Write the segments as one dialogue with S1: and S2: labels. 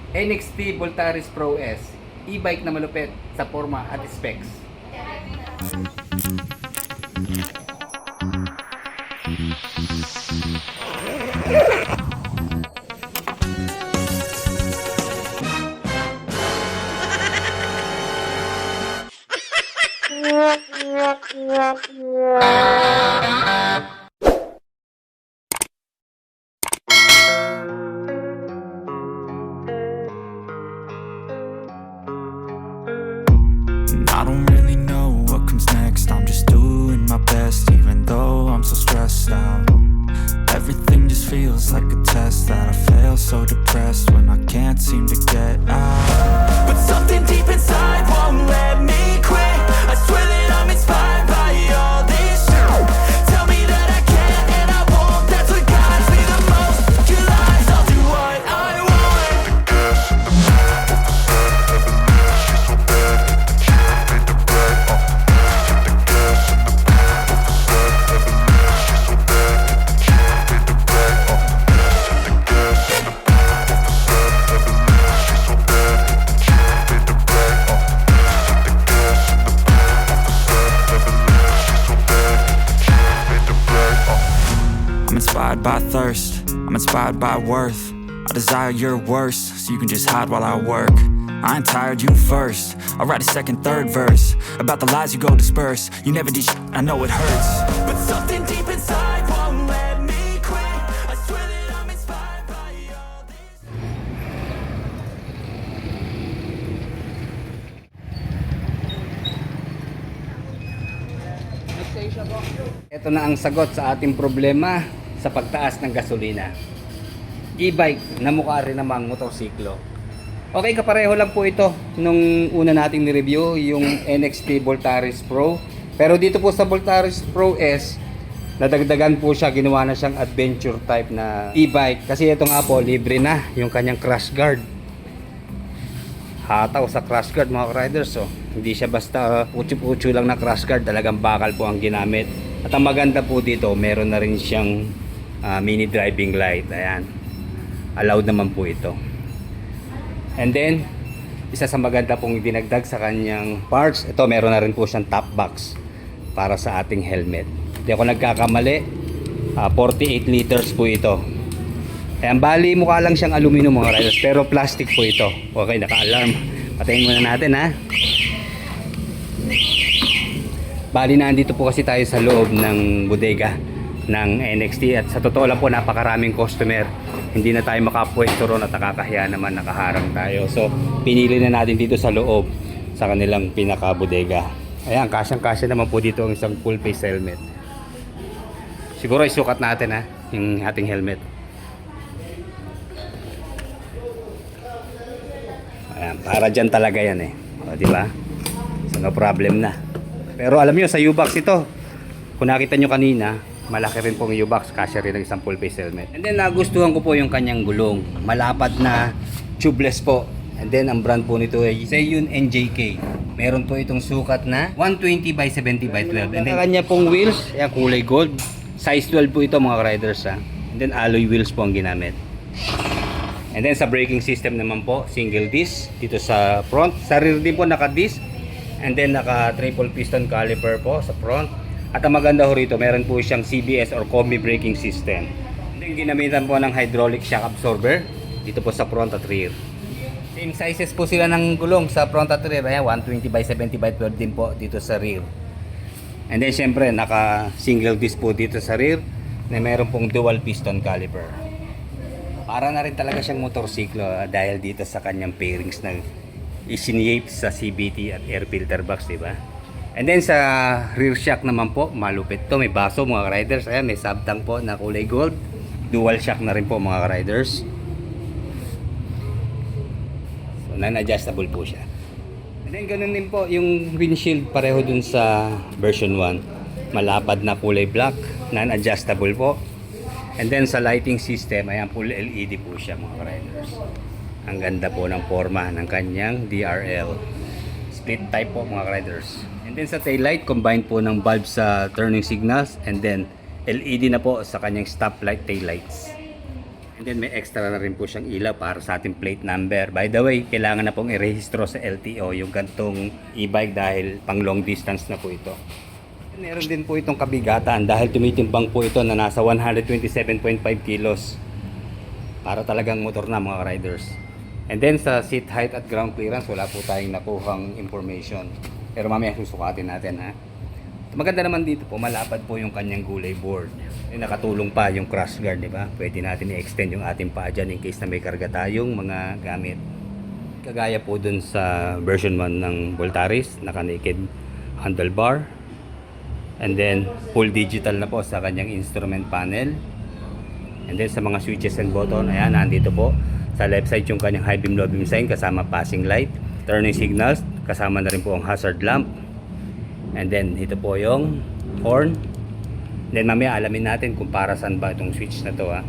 S1: NXT Voltaris Pro S, e-bike na malupit sa forma at specs.
S2: I don't really know what comes next. I'm just doing my best, even though I'm so stressed out. Everything just feels like a test that I fail, so depressed when I can't seem to get out. But something deep inside won't let me quit. I swear that I'm inspired by all this shit. Tell me that I can and I won't. That's what guides me the most. Your lies, I'll do what I want. I'm inspired by thirst, I'm inspired by worth. I desire your worst, so you can just hide while I work. I ain't tired, you first. I'll write a second, third verse about the lies you go disperse. You never did shit, I know it hurts, but something deep inside won't let me quit. I swear that I'm inspired by all this.
S1: Ito na ang sagot sa ating problema sa pagtaas ng gasolina. E-bike na mukha rin namang motorsiklo. Okay, kapareho lang po ito nung una nating ni-review, yung NXT Voltaris Pro. Pero dito po sa Voltaris Pro S, nadagdagan po siya, ginawa na siyang adventure type na e-bike. Kasi ito nga po, libre na yung kanyang crash guard. Hataw sa crash guard mga riders, so hindi siya basta putyo-putyo lang na crash guard, talagang bakal po ang ginamit. At ang maganda po dito, meron na rin siyang mini driving light. Ayan, allowed naman po ito. And then isa sa maganda pong dinagdag sa kanyang parts, ito meron na rin po siyang top box para sa ating helmet. Hindi ako nagkakamali, 48 liters po ito. Ayan, bali mukha lang siyang aluminum mga riders, pero plastic po ito. Okay, naka-alarm. Patayin muna natin ha. Bali nandito po kasi tayo sa loob ng bodega ng NXT at sa totoo lang po napakaraming customer. Hindi na tayo makapwesto ron at nakakahiya naman, nakaharang tayo. So pinili na natin dito sa loob sa kanilang pinaka-bodega. Ayan, kasyang-kasya naman po dito ang isang full face helmet. Siguro isukat natin ha, yung ating helmet. Ayan, para dyan talaga yan eh. O, diba? So no problem na. Pero alam nyo, sa U-Box ito, kung nakita nyo kanina, malaki rin pong U-Box, kasya rin ng isang full face helmet. And then nagustuhan ko po yung kanyang gulong, malapad na tubeless po. And then ang brand po nito ay Seiyun NJK. Meron po itong sukat na 120 by 70 by 12. And then kanya pong wheels, ayan, kulay gold. Size 12 po ito mga riders ha. And then alloy wheels po ang ginamit. And then sa braking system naman po, single disc dito sa front. Sa rear din po naka-disc. And then naka triple piston caliper po sa front. At ang maganda ho rito, meron po siyang CBS or combi braking system. And then ginamitan po ng hydraulic shock absorber dito po sa front at rear. Same sizes po sila ng gulong sa front at rear. Ayan, 120 by 70 by 12 din po dito sa rear. And then syempre naka single disc po dito sa rear na meron pong dual piston caliper. Para na rin talaga siyang motorsiklo dahil dito sa kanyang pairings na isinyate sa CVT at air filter box, diba? And then sa rear shock naman po, malupit to, may baso mga riders. Ayan, may subtank po na kulay gold. Dual shock na rin po mga riders. So non-adjustable po siya. And then ganun din po yung windshield, pareho dun sa version 1. Malapad na kulay black, non-adjustable po. And then sa lighting system, ayan, full LED po siya mga riders. Ang ganda po ng forma ng kanyang DRL. Split type po mga riders. And then sa tail light, combined po ng bulb sa turning signals. And then LED na po sa kanyang stoplight tail lights. And then may extra na rin po siyang ilaw para sa ating plate number. By the way, kailangan na pong i-rehistro sa LTO yung gantong e-bike dahil pang long distance na po ito. Meron din po itong kabigatan dahil tumitimbang po ito na nasa 127.5 kilos. Para talagang motor na mga riders. And then sa seat height at ground clearance, wala po tayong nakuhang information. Pero mamaya susukatin natin ha. Maganda naman dito po, malapad po yung kanyang gulay board. Nakatulong pa yung crash guard, di ba? Pwede natin i-extend yung ating paa dyan in case na may karga tayong mga gamit. Kagaya po dun sa version 1 ng Voltaris, naka-naked handlebar. And then, full digital na po sa kanyang instrument panel. And then sa mga switches and button, ayan, nandito po. Sa left side yung kanyang high beam, low beam sign, kasama passing light. Turning signals, kasama na rin po ang hazard lamp. And then ito po yung horn. Then mamaya alamin natin kung para saan ba itong switch na to ha.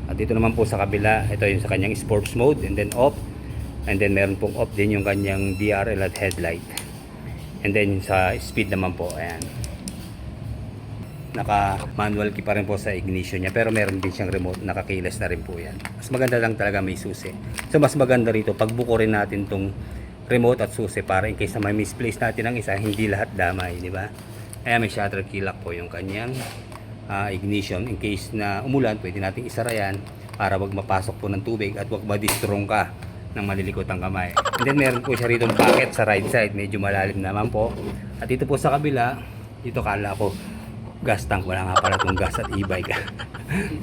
S1: At dito naman po sa kabila, ito yung sa kanyang sports mode and then off. And then meron pong off din yung kanyang DRL at headlight. And then sa speed naman po, ayan. Naka manual key pa rin po sa ignition niya, pero meron din siyang remote, nakakiles na rin po yan. Mas maganda lang talaga may susi. So mas maganda rito pagbuko rin natin tong remote at susi para in case na may misplace natin ang isa, hindi lahat damay, di ba? Kaya may shutter key lock po yung kanyang ignition. In case na umulan, pwede natin isara yan para wag mapasok po ng tubig at wag madistrong ka ng malilikot ang kamay. And then meron po siya rito pocket sa right side, medyo malalim naman po. At dito po sa kabila, dito kala ko gas tank, wala nga pala itong gas at e-bike.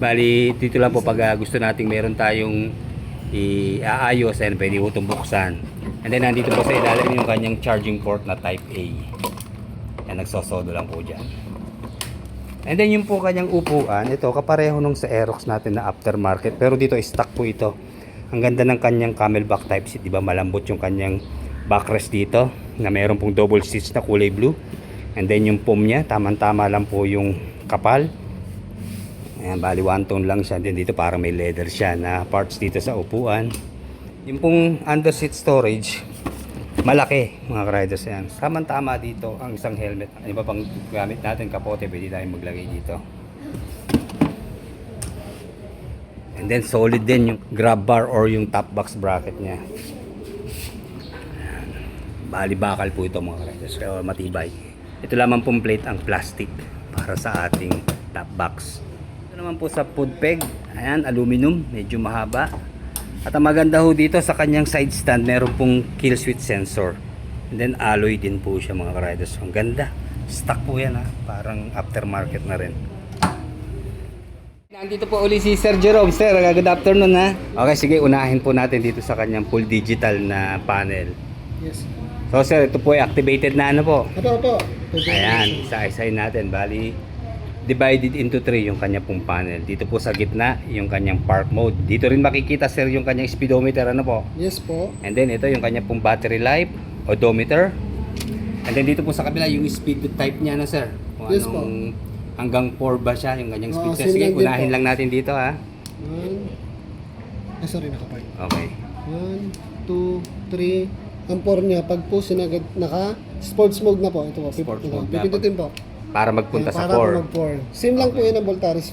S1: Bali, dito lang po pag gusto nating meron tayong iaayos, and pwede po itong buksan. And then nandito po sa ilalim yung kanyang charging port na type A. Yan, nagsosodo lang po dyan. And then yung po kanyang upuan, ito kapareho nung sa Aerox natin na aftermarket, pero dito stock po ito. Ang ganda ng kanyang camelback type seat, di ba? Malambot yung kanyang backrest dito na meron pong double seats na kulay blue. And then yung foam niya, tamang-tama lang po yung kapal. Ayan, bali one tone lang siya. Then dito parang may leather siya na parts dito sa upuan. Yung pong under seat storage, malaki mga riders yan. Tamang-tama dito ang isang helmet. Ano ba pang gamit natin, kapote, pwede tayong maglagay dito. And then solid din yung grab bar or yung top box bracket niya. Ayan. Bali bakal po ito mga riders, kaya matibay. Ito lamang pong plate ang plastic para sa ating top box. Ito naman po sa foot peg, ayan, aluminum, medyo mahaba. At ang maganda ho dito sa kanyang side stand, meron pong kill switch sensor. And then alloy din po siya mga riders. Ang ganda. Stock po yan ha. Parang aftermarket na rin. Nandito po uli si Sir Jerome. Sir, good afternoon ha. Okay, sige, unahin po natin dito sa kanyang full digital na panel.
S3: Yes.
S1: So sir, ito po ay activated na ano po.
S3: Opo.
S1: Ayan, isa-isahin natin. Bali, divided into 3 yung kanya pong panel. Dito po sa gitna, yung kanyang park mode. Dito rin makikita sir yung kanyang speedometer, ano po.
S3: Yes po.
S1: And then ito yung kanya pong battery life, odometer. And then dito po sa kabila yung speed type niya na sir. Kung
S3: Yes po.
S1: hanggang 4 ba siya yung kanyang speed.
S3: same
S1: Sige,
S3: lang din
S1: unahin
S3: po.
S1: lang natin dito ha.
S3: Sorry, nakapark.
S1: Okay.
S3: 1, 2, 3. Ang 4 niya, pag po sinagad, naka sports mode na po. Ito po,
S1: Sports mode na.
S3: pipindutin po.
S1: Para magpunta sa
S3: Para po
S1: 4.
S3: mag-4. Same lang po yun ang Voltaris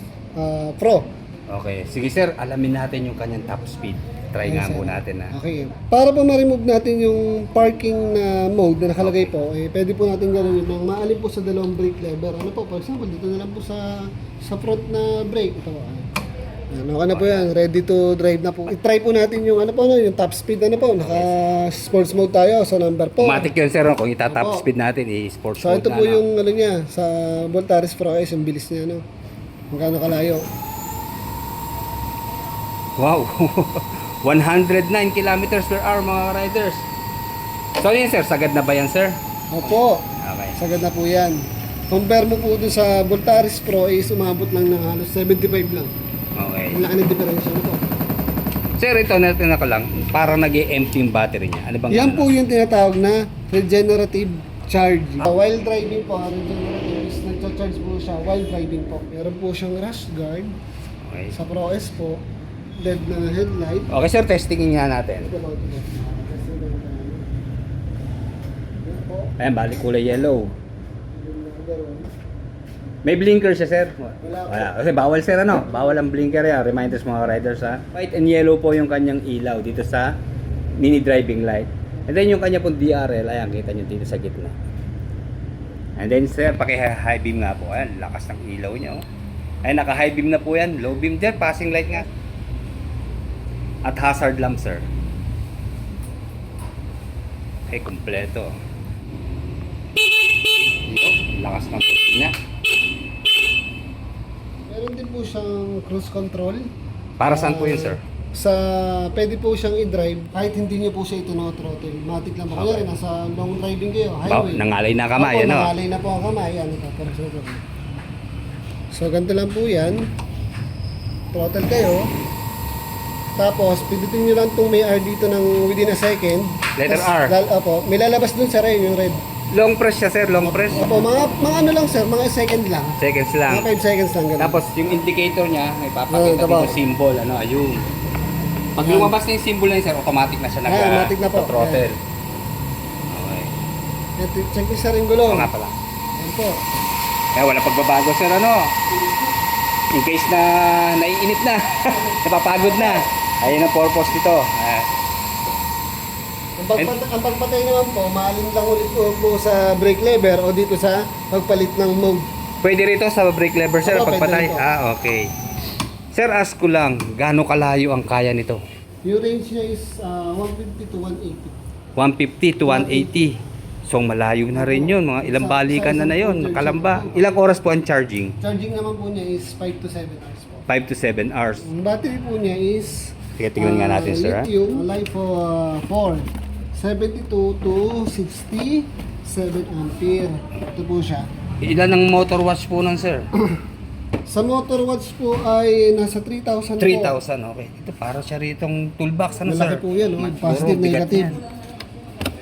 S3: Pro.
S1: Okay. Sige sir, alamin natin yung kanyang top speed. Try nga
S3: Yes,
S1: po
S3: sir.
S1: natin ha.
S3: Okay. Para po ma-remove natin yung parking na mode na nakalagay po, pwede po natin gawin ng maalin po sa dalawang brake lever. Ano po, for example, dito na lang po sa front na brake. Ito po. Ano ka na po yan, ready to drive na po. I-try po natin yung ano po, yung top speed naka sports mode tayo sa number 4.
S1: Automatic yun sir, kung itatop
S3: Opo.
S1: speed natin, i-sports
S3: So
S1: mode
S3: ito
S1: na.
S3: po
S1: no?
S3: yung ano niya sa Voltaris Pro S, yung bilis niya no. Magkano kalayo?
S1: Wow! 109 kilometers per hour mga riders. So yun sir, sagad na ba yan sir?
S3: Opo,
S1: Okay.
S3: sagad na po yan. Compare mo po dun sa Voltaris Pro is umabot lang ng halos 75 lang.
S1: Okay.
S3: Ang laki ng diferensya na po.
S1: Sir, ito natin ako lang, parang nag-empty yung battery niya. Ano bang
S3: Yan
S1: ano?
S3: po yung tinatawag na regenerative charge. While driving po, regenerative is nagcha-charge po siya while driving po. Meron po siyang rash guard
S1: Okay.
S3: sa Pro S po. LED na headlight.
S1: Okay sir, testingin nga natin. Ayan, balik kulay yellow. May blinker siya, sir?
S3: Wala po.
S1: Wala. Kasi bawal, sir, ano? Bawal ang blinker yan. Reminders mga riders, ha? White and yellow po yung kanyang ilaw dito sa mini driving light. And then yung kanya pong DRL, ayan, kita nyo dito sa gitna. And then, sir, paki-high beam nga po. Ayan, lakas ng ilaw niya, oh. Ay, naka-high beam na po yan. Low beam dyan, passing light nga. At hazard lamp, sir. Ay, kumpleto. Yo, lakas ng putina.
S3: Meron din po siyang cruise control.
S1: Para saan po yun, sir?
S3: Pwede po siyang i-drive kahit hindi niyo po siya ito-throttle. Matic lang po.
S1: Okay.
S3: Kunyari, nasa long driving kayo,
S1: Ba,
S3: highway.
S1: nangalay na kamay,
S3: Opo,
S1: ano?
S3: nangalay na po ang kamay. Yan, ito. So, ganito lang po yan. Throttle kayo. Tapos, pindutin nyo lang itong may R dito ng within a second.
S1: Letter
S3: Tas,
S1: R.
S3: Opo, may lalabas dun sa red, yung red.
S1: Long press siya, sir. Long press.
S3: Opo, mga ano lang sir, mga second lang.
S1: Seconds lang.
S3: Mga 5 seconds lang. Ganun.
S1: Tapos yung indicator niya, may
S3: Ah,
S1: papakita
S3: ito po.
S1: dito symbol, ano, ayun. Pag lumabas na yung symbol na yun, sir, automatic na siya
S3: automatic na po.
S1: throttle. Okay.
S3: Ito, check nyo sa ring gulong.
S1: Oo nga pala.
S3: Yan po.
S1: Kaya wala pagbabago, sir, ano. In case na naiinit na, napapagod na. Ayun ang purpose nito.
S3: Ang pagpatay naman po, maalin lang ulit po sa brake lever o dito sa pagpalit ng mode.
S1: Pwede rito sa brake lever, sir,
S3: Opo,
S1: pagpatay.
S3: pwede rito.
S1: Okay. Sir, ask ko lang, gaano kalayo ang kaya nito?
S3: Yung range niya is 150 to 180.
S1: 150 to 180. So malayo na rin yun, mga ilang balikan na yun, Kalamba. Ilang oras po ang charging?
S3: Charging naman po niya is 5 to 7 hours po.
S1: 5 to 7 hours.
S3: Ang battery po niya is
S1: Sige, tingnan nga natin, sir, ha?
S3: lithium, LiFo 4. 72 to 67 ampere. Ito po siya.
S1: Ilan ang motor watch po nun, sir?
S3: Sa motor watch po ay nasa 3,000 po.
S1: 3,000, okay. Ito para siya ritong toolbox, ano,
S3: Malaki
S1: sir?
S3: po yan, oh. Positive,
S1: bigat
S3: negative.
S1: yan.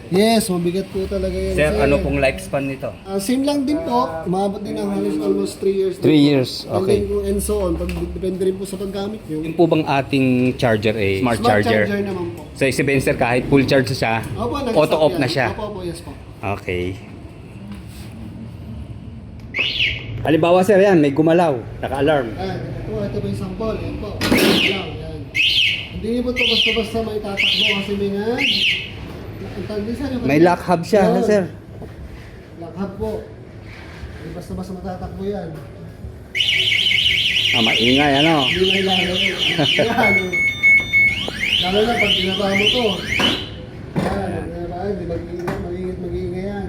S3: Yes, mabigat po talaga yan.
S1: Sir, ano pong lifespan nito?
S3: Same lang din po. Umabot din ng halos almost 3 years.
S1: 3 years, okay.
S3: And so on. Depende rin po sa paggamit nyo.
S1: Yung po bang ating charger smart charger?
S3: naman po.
S1: So, si sir, kahit full charge siya,
S3: Opo, nag-stop
S1: auto-off
S3: yan.
S1: na siya.
S3: Opo, yes po.
S1: Okay. Halimbawa, sir, yan, may gumalaw, naka-alarm.
S3: Ito po yung sample. Yan po. Yan. Hindi niyo po ito basta-basta may tatakbo kasi may nga.
S1: May lock hub siya,
S3: Yun.
S1: sir.
S3: Lock hub po. Hindi basta-basta matatakbo yan.
S1: Maingay, ano?
S3: Hindi na ilalaro. Yan. Lalo na pag binaba mo to. Yan. Binaba, hindi mag-iingay yan.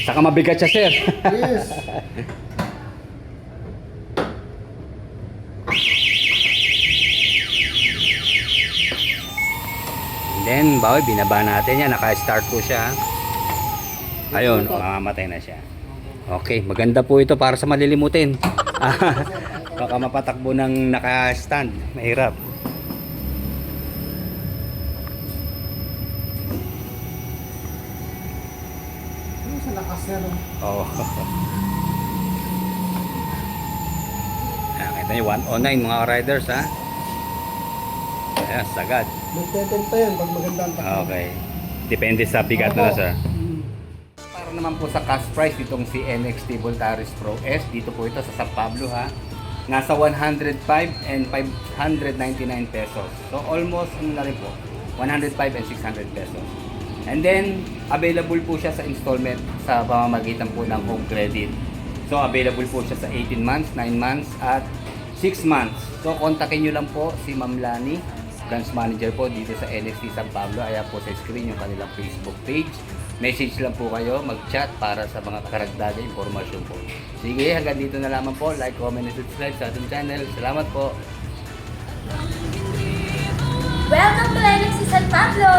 S1: Saka mabigat siya, sir.
S3: Yes.
S1: And then, bawi, binaba natin yan. Naka-start po siya. Ayun, mamamatay na siya. Okay, maganda po ito para sa malilimutin. Baka mapatakbo ng naka-stand. Mahirap.
S3: Ano sa lakas sir?
S1: Oo. Kita niyo, 109 mga riders, ha? Ayan, sagad.
S3: Magteten pa yan pag maganda ang takbo.
S1: Okay. Depende sa bigat na,
S3: Opo.
S1: sir. Para naman po sa cash price itong si NXT Voltaris Pro S, dito po ito sa San Pablo, ha. Nasa 105 and 599 pesos. So almost ano na rin po, 105 and 600 pesos. And then available po siya sa installment sa pamamagitan po ng home credit. So available po siya sa 18 months, 9 months at 6 months. So kontakin niyo lang po si Ma'am Lani, branch manager po dito sa NXT San Pablo. Ayan po sa screen yung kanilang Facebook page. Message lang po kayo, mag-chat para sa mga karagdagang impormasyon po. Sige, hanggang dito na lamang po. Like, comment, and subscribe sa ating channel. Salamat po.
S4: Welcome to NXT San Pablo!